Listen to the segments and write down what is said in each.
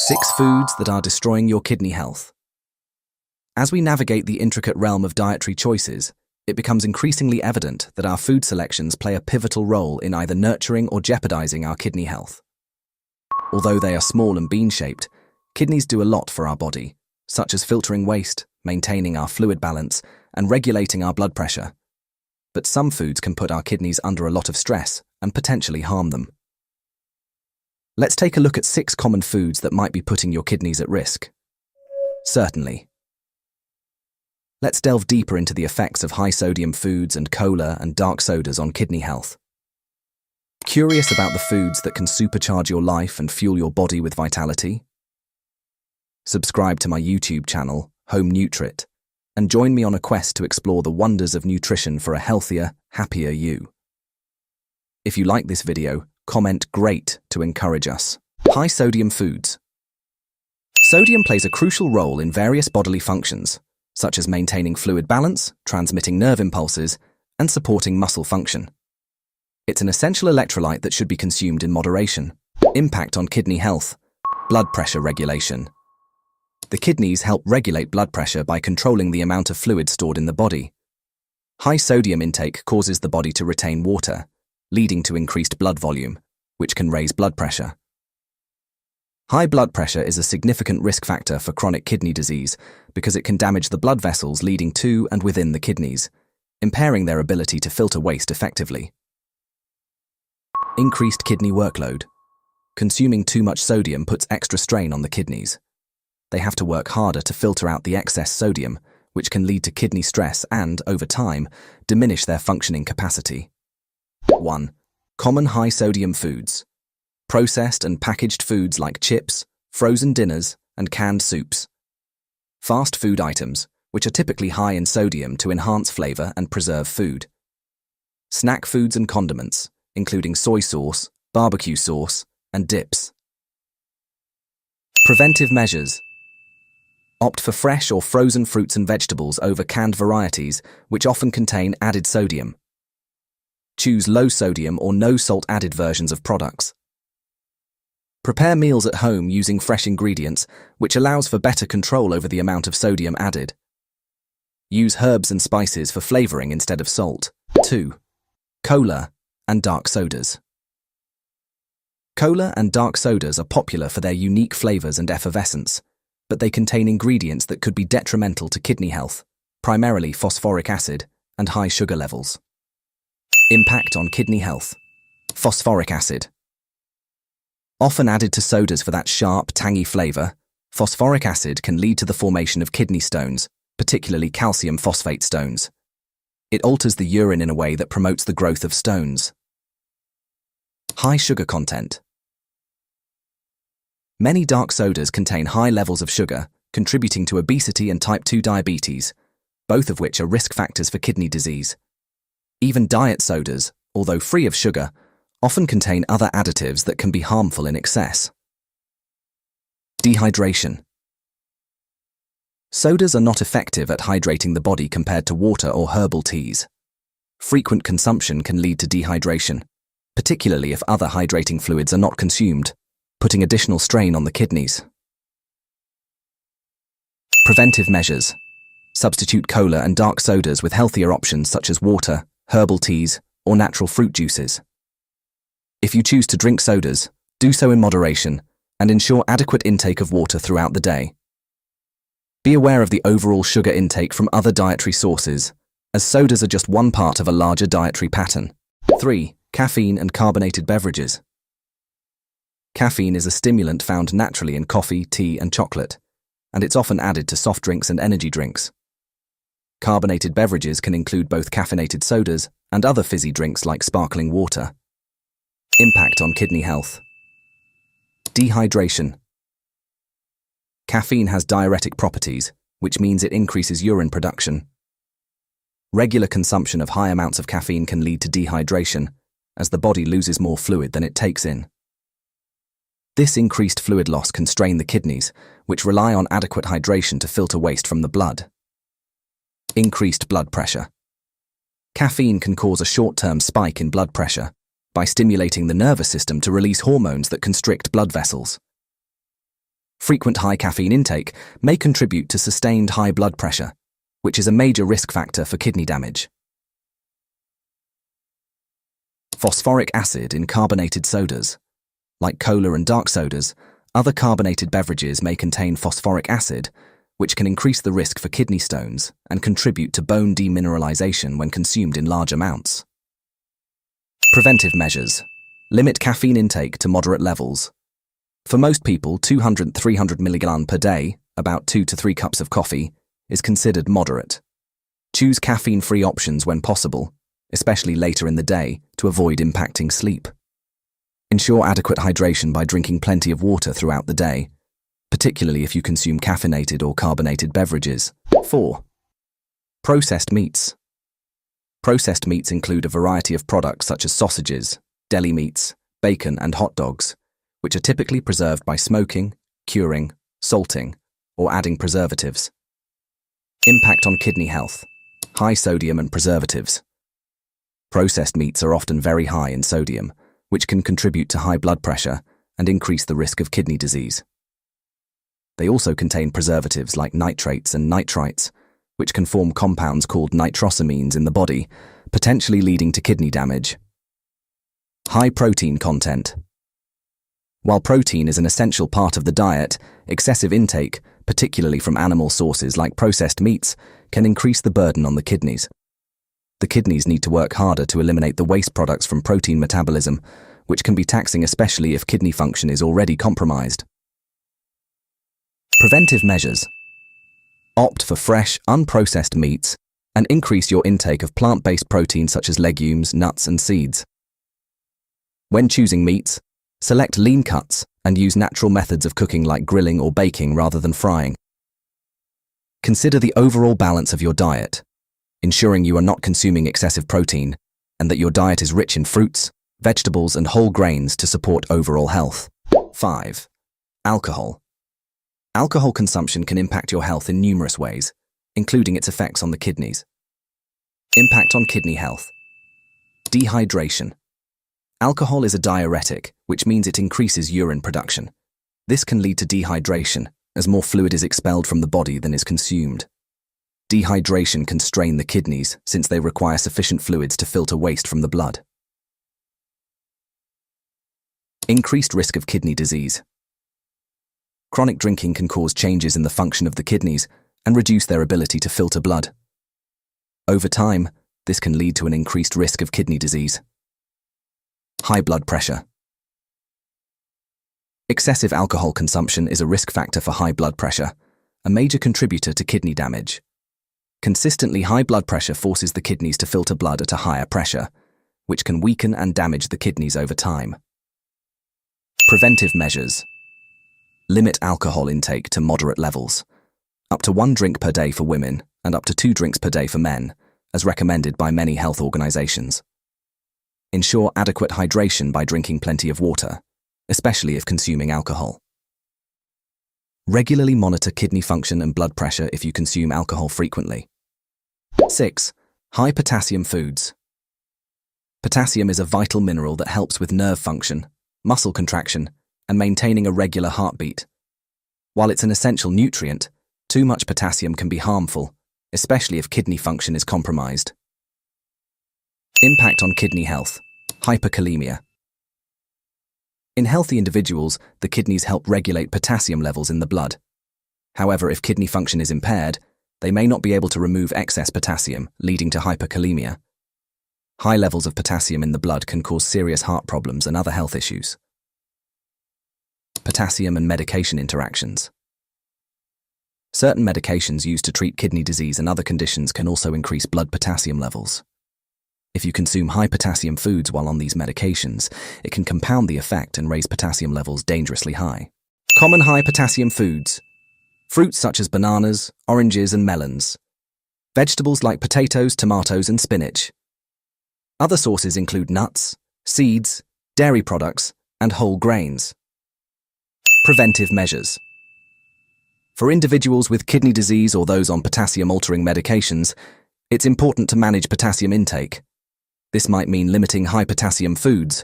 6 foods that are destroying your kidney health. As we navigate the intricate realm of dietary choices, it becomes increasingly evident that our food selections play a pivotal role in either nurturing or jeopardizing our kidney health. Although they are small and bean-shaped, kidneys do a lot for our body, such as filtering waste, maintaining our fluid balance, and regulating our blood pressure. But some foods can put our kidneys under a lot of stress and potentially harm them. Let's take a look at 6 common foods that might be putting your kidneys at risk. Certainly. Let's delve deeper into the effects of high-sodium foods and cola and dark sodas on kidney health. Curious about the foods that can supercharge your life and fuel your body with vitality? Subscribe to my YouTube channel, Home Nutrit, and join me on a quest to explore the wonders of nutrition for a healthier, happier you. If you like this video, comment "Great" to encourage us. High-sodium foods. Sodium plays a crucial role in various bodily functions, such as maintaining fluid balance, transmitting nerve impulses, and supporting muscle function. It's an essential electrolyte that should be consumed in moderation. Impact on kidney health. Blood pressure regulation. The kidneys help regulate blood pressure by controlling the amount of fluid stored in the body. High sodium intake causes the body to retain water, leading to increased blood volume, which can raise blood pressure. High blood pressure is a significant risk factor for chronic kidney disease because it can damage the blood vessels leading to and within the kidneys, impairing their ability to filter waste effectively. Increased kidney workload. Consuming too much sodium puts extra strain on the kidneys. They have to work harder to filter out the excess sodium, which can lead to kidney stress and, over time, diminish their functioning capacity. 1. Common high-sodium foods. Processed and packaged foods like chips, frozen dinners, and canned soups. Fast food items, which are typically high in sodium to enhance flavor and preserve food. Snack foods and condiments, including soy sauce, barbecue sauce, and dips. Preventive measures. Opt for fresh or frozen fruits and vegetables over canned varieties, which often contain added sodium. Choose low-sodium or no-salt-added versions of products. Prepare meals at home using fresh ingredients, which allows for better control over the amount of sodium added. Use herbs and spices for flavoring instead of salt. 2. Cola and dark sodas. Cola and dark sodas are popular for their unique flavors and effervescence, but they contain ingredients that could be detrimental to kidney health, primarily phosphoric acid and high sugar levels. Impact on kidney health. Phosphoric acid. Often added to sodas for that sharp, tangy flavor, phosphoric acid can lead to the formation of kidney stones, particularly calcium phosphate stones. It alters the urine in a way that promotes the growth of stones. High sugar content. Many dark sodas contain high levels of sugar, contributing to obesity and type 2 diabetes, both of which are risk factors for kidney disease. Even diet sodas, although free of sugar, often contain other additives that can be harmful in excess. Dehydration. Sodas are not effective at hydrating the body compared to water or herbal teas. Frequent consumption can lead to dehydration, particularly if other hydrating fluids are not consumed, putting additional strain on the kidneys. Preventive measures. Substitute cola and dark sodas with healthier options such as water, herbal teas, or natural fruit juices. If you choose to drink sodas, do so in moderation and ensure adequate intake of water throughout the day. Be aware of the overall sugar intake from other dietary sources, as sodas are just one part of a larger dietary pattern. 3. Caffeine and carbonated beverages. Caffeine is a stimulant found naturally in coffee, tea, and chocolate, and it's often added to soft drinks and energy drinks. Carbonated beverages can include both caffeinated sodas and other fizzy drinks like sparkling water. Impact on kidney health. Dehydration. Caffeine has diuretic properties, which means it increases urine production. Regular consumption of high amounts of caffeine can lead to dehydration, as the body loses more fluid than it takes in. This increased fluid loss can strain the kidneys, which rely on adequate hydration to filter waste from the blood. Increased blood pressure. Caffeine can cause a short-term spike in blood pressure by stimulating the nervous system to release hormones that constrict blood vessels. Frequent high caffeine intake may contribute to sustained high blood pressure, which is a major risk factor for kidney damage. Phosphoric acid in carbonated sodas. Like cola and dark sodas, other carbonated beverages may contain phosphoric acid, which can increase the risk for kidney stones and contribute to bone demineralization when consumed in large amounts. Preventive measures. Limit caffeine intake to moderate levels. For most people, 200-300 mg per day, about 2 to 3 cups of coffee, is considered moderate. Choose caffeine-free options when possible, especially later in the day, to avoid impacting sleep. Ensure adequate hydration by drinking plenty of water throughout the day, particularly if you consume caffeinated or carbonated beverages. 4. Processed meats. Processed meats include a variety of products such as sausages, deli meats, bacon, and hot dogs, which are typically preserved by smoking, curing, salting, or adding preservatives. Impact on kidney health. High sodium and preservatives. Processed meats are often very high in sodium, which can contribute to high blood pressure and increase the risk of kidney disease. They also contain preservatives like nitrates and nitrites, which can form compounds called nitrosamines in the body, potentially leading to kidney damage. High protein content. While protein is an essential part of the diet, excessive intake, particularly from animal sources like processed meats, can increase the burden on the kidneys. The kidneys need to work harder to eliminate the waste products from protein metabolism, which can be taxing especially if kidney function is already compromised. Preventive measures. Opt for fresh, unprocessed meats and increase your intake of plant-based protein such as legumes, nuts, and seeds. When choosing meats, select lean cuts and use natural methods of cooking like grilling or baking rather than frying. Consider the overall balance of your diet, ensuring you are not consuming excessive protein and that your diet is rich in fruits, vegetables, and whole grains to support overall health. 5. Alcohol. Alcohol consumption can impact your health in numerous ways, including its effects on the kidneys. Impact on kidney health. Dehydration. Alcohol is a diuretic, which means it increases urine production. This can lead to dehydration, as more fluid is expelled from the body than is consumed. Dehydration can strain the kidneys, since they require sufficient fluids to filter waste from the blood. Increased risk of kidney disease. Chronic drinking can cause changes in the function of the kidneys and reduce their ability to filter blood. Over time, this can lead to an increased risk of kidney disease. High blood pressure. Excessive alcohol consumption is a risk factor for high blood pressure, a major contributor to kidney damage. Consistently high blood pressure forces the kidneys to filter blood at a higher pressure, which can weaken and damage the kidneys over time. Preventive measures. Limit alcohol intake to moderate levels, up to 1 drink per day for women and up to 2 drinks per day for men, as recommended by many health organizations. Ensure adequate hydration by drinking plenty of water, especially if consuming alcohol. Regularly monitor kidney function and blood pressure if you consume alcohol frequently. 6. High-potassium foods. Potassium is a vital mineral that helps with nerve function, muscle contraction, and maintaining a regular heartbeat. While it's an essential nutrient, too much potassium can be harmful, especially if kidney function is compromised. Impact on kidney health. Hyperkalemia. In healthy individuals, the kidneys help regulate potassium levels in the blood. However, if kidney function is impaired, they may not be able to remove excess potassium, leading to hyperkalemia. High levels of potassium in the blood can cause serious heart problems and other health issues. Potassium and medication interactions. Certain medications used to treat kidney disease and other conditions can also increase blood potassium levels. If you consume high-potassium foods while on these medications, it can compound the effect and raise potassium levels dangerously high. Common high-potassium foods. Fruits such as bananas, oranges, and melons. Vegetables like potatoes, tomatoes, and spinach. Other sources include nuts, seeds, dairy products, and whole grains. Preventive measures. For individuals with kidney disease or those on potassium-altering medications, it's important to manage potassium intake. This might mean limiting high-potassium foods.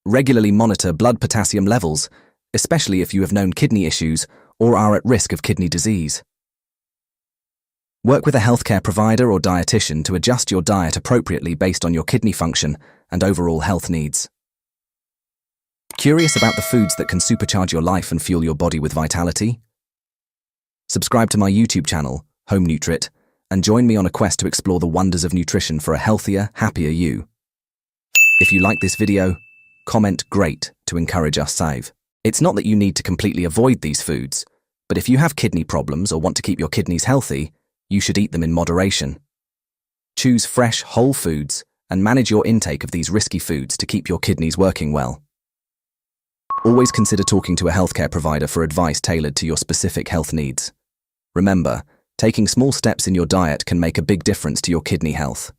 Regularly monitor blood potassium levels especially if you have known kidney issues or are at risk of kidney disease. Work with a healthcare provider or dietitian to adjust your diet appropriately based on your kidney function and overall health needs. Curious about the foods that can supercharge your life and fuel your body with vitality? Subscribe to my YouTube channel, Home Nutrit, and join me on a quest to explore the wonders of nutrition for a healthier, happier you. If you like this video, comment "Great" to encourage us save. It's not that you need to completely avoid these foods, but if you have kidney problems or want to keep your kidneys healthy, you should eat them in moderation. Choose fresh, whole foods and manage your intake of these risky foods to keep your kidneys working well. Always consider talking to a healthcare provider for advice tailored to your specific health needs. Remember, taking small steps in your diet can make a big difference to your kidney health.